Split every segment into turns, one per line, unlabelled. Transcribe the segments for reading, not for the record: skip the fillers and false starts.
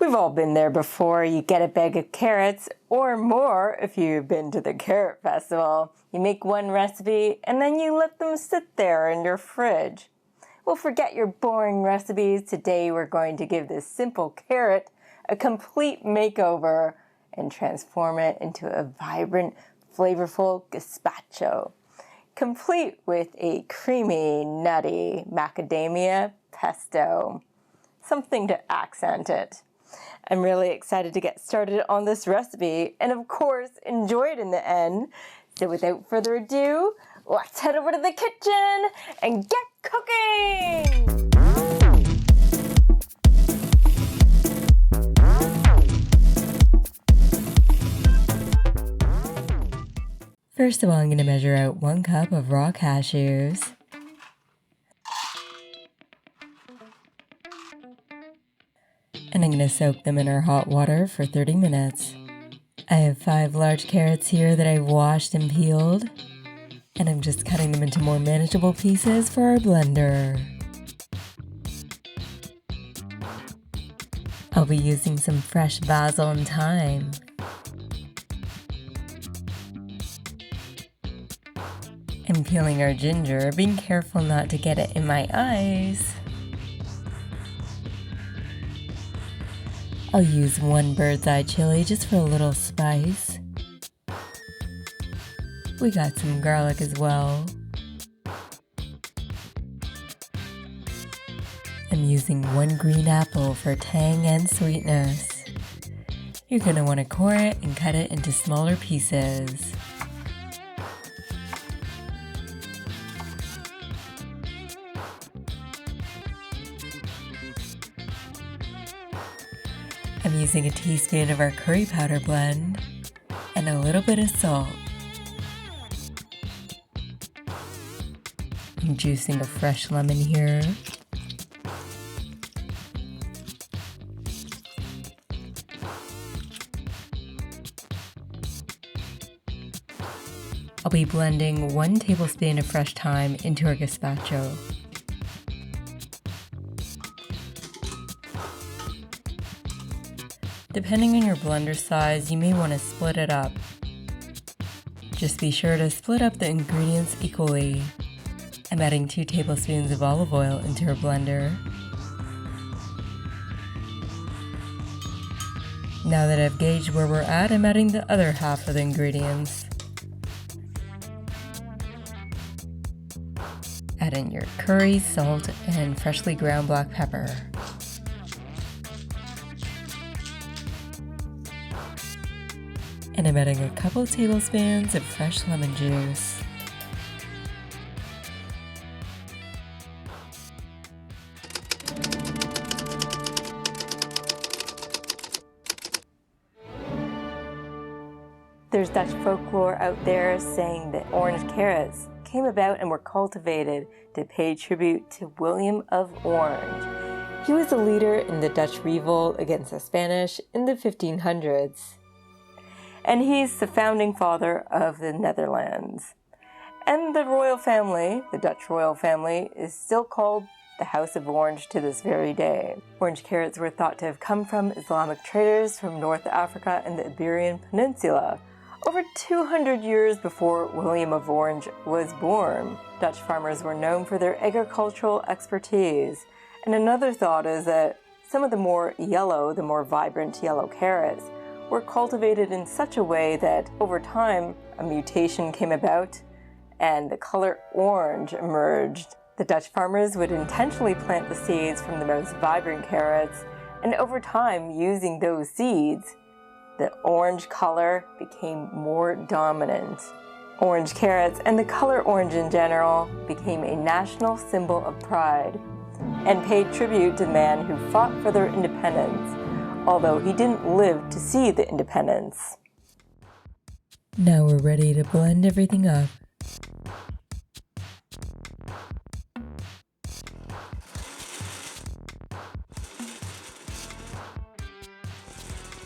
We've all been there before. You get a bag of carrots, or more if you've been to the Carrot Festival. You make one recipe, and then you let them sit there in your fridge. Well, forget your boring recipes. Today we're going to give this simple carrot a complete makeover and transform it into a vibrant, flavorful gazpacho, complete with a creamy, nutty macadamia pesto, something to accent it. I'm really excited to get started on this recipe and of course enjoy it in the end. So without further ado, let's head over to the kitchen and get cooking! First of all, I'm going to measure out 1 cup of raw cashews. And I'm going to soak them in our hot water for 30 minutes. I have 5 large carrots here that I've washed and peeled. And I'm just cutting them into more manageable pieces for our blender. I'll be using some fresh basil and thyme. I'm peeling our ginger, being careful not to get it in my eyes. I'll use 1 bird's eye chili just for a little spice. We got some garlic as well. I'm using 1 green apple for tang and sweetness. You're going to want to core it and cut it into smaller pieces. I'm using a teaspoon of our curry powder blend and a little bit of salt. I'm juicing a fresh lemon here. I'll be blending 1 tablespoon of fresh thyme into our gazpacho. Depending on your blender size, you may want to split it up. Just be sure to split up the ingredients equally. I'm adding 2 tablespoons of olive oil into our blender. Now that I've gauged where we're at, I'm adding the other half of the ingredients. Add in your curry, salt, and freshly ground black pepper. And I'm adding a couple tablespoons of fresh lemon juice. There's Dutch folklore out there saying that orange carrots came about and were cultivated to pay tribute to William of Orange. He was a leader in the Dutch revolt against the Spanish in the 1500s. And he's the founding father of the Netherlands. And the royal family, the Dutch royal family, is still called the House of Orange to this very day. Orange carrots were thought to have come from Islamic traders from North Africa and the Iberian Peninsula, over 200 years before William of Orange was born. Dutch farmers were known for their agricultural expertise. And another thought is that some of the more vibrant yellow carrots were cultivated in such a way that over time a mutation came about and the color orange emerged. The Dutch farmers would intentionally plant the seeds from the most vibrant carrots, and over time, using those seeds, the orange color became more dominant. Orange carrots and the color orange in general became a national symbol of pride and paid tribute to the man who fought for their independence, although he didn't live to see the independence. Now we're ready to blend everything up.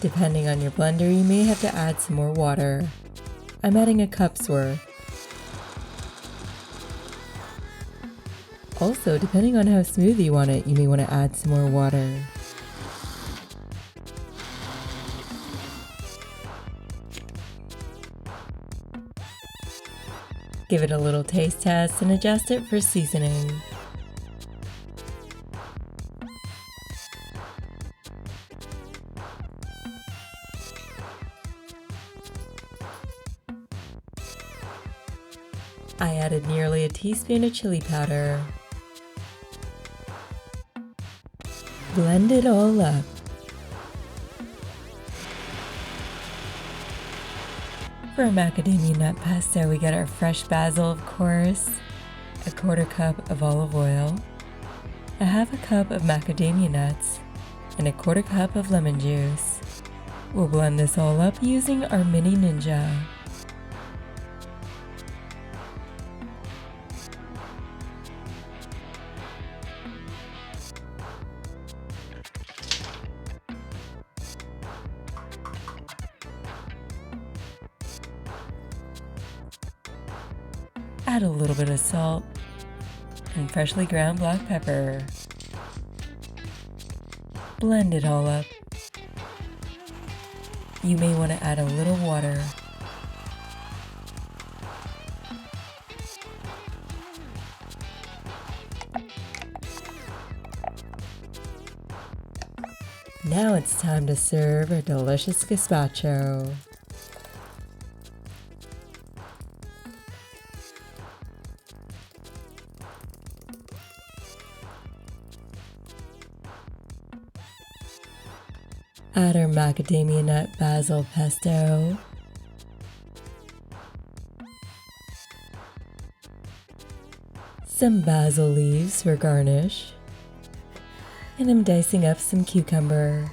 Depending on your blender, you may have to add some more water. I'm adding a cup's worth. Also, depending on how smooth you want it, you may want to add some more water. Give it a little taste test and adjust it for seasoning. I added nearly a teaspoon of chili powder. Blend it all up. For our macadamia nut pesto, we got our fresh basil, of course, a 1/4 cup of olive oil, a 1/2 cup of macadamia nuts, and a 1/4 cup of lemon juice. We'll blend this all up using our mini ninja. Add a little bit of salt and freshly ground black pepper. Blend it all up. You may want to add a little water. Now it's time to serve our delicious gazpacho. Add our macadamia nut basil pesto. Some basil leaves for garnish. And I'm dicing up some cucumber.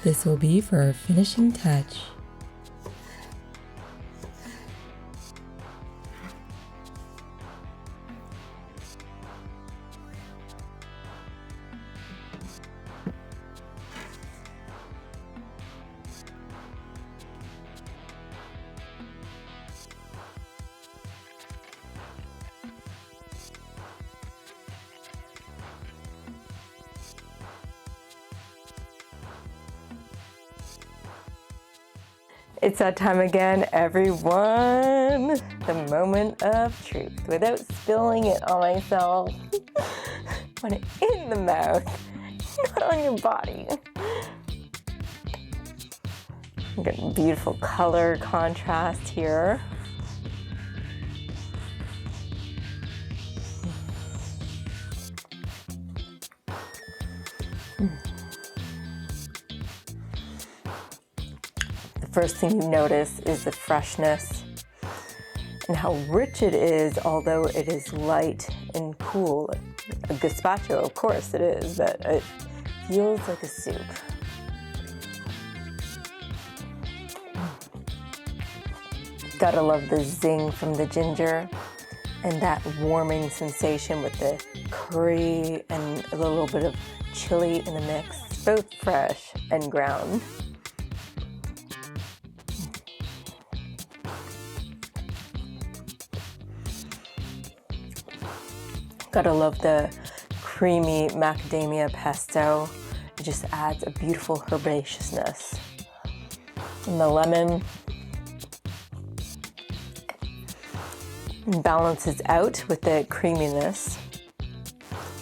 This will be for our finishing touch. It's that time again, everyone. The moment of truth. Without spilling it on myself. Want it in the mouth, not on your body. I'm getting beautiful color contrast here. First thing you notice is the freshness and how rich it is, although it is light and cool. A gazpacho, of course it is, but it feels like a soup. Gotta love the zing from the ginger and that warming sensation with the curry and a little bit of chili in the mix, both fresh and ground. Gotta love the creamy macadamia pesto. It just adds a beautiful herbaceousness. And the lemon balances out with the creaminess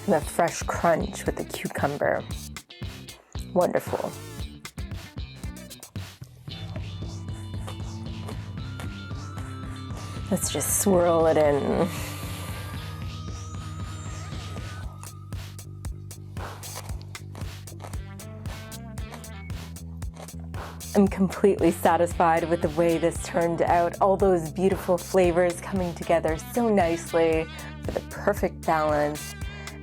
and the fresh crunch with the cucumber. Wonderful. Let's just swirl it in. I'm completely satisfied with the way this turned out. All those beautiful flavors coming together so nicely with a perfect balance.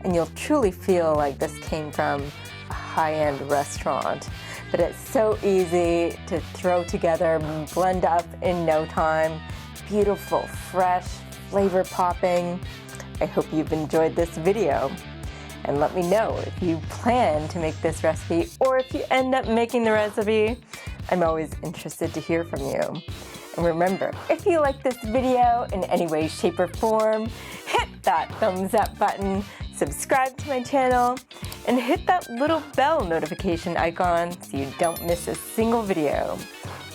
And you'll truly feel like this came from a high-end restaurant. But it's so easy to throw together, blend up in no time. Beautiful, fresh, flavor popping. I hope you've enjoyed this video. And let me know if you plan to make this recipe or if you end up making the recipe. I'm always interested to hear from you. And remember, if you like this video in any way, shape, or form, hit that thumbs up button, subscribe to my channel, and hit that little bell notification icon so you don't miss a single video.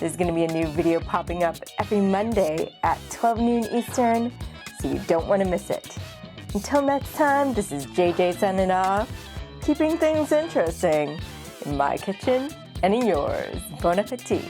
There's going to be a new video popping up every Monday at 12 noon Eastern, so you don't want to miss it. Until next time, this is JJ signing off, keeping things interesting in my kitchen and in yours. Bon appetit.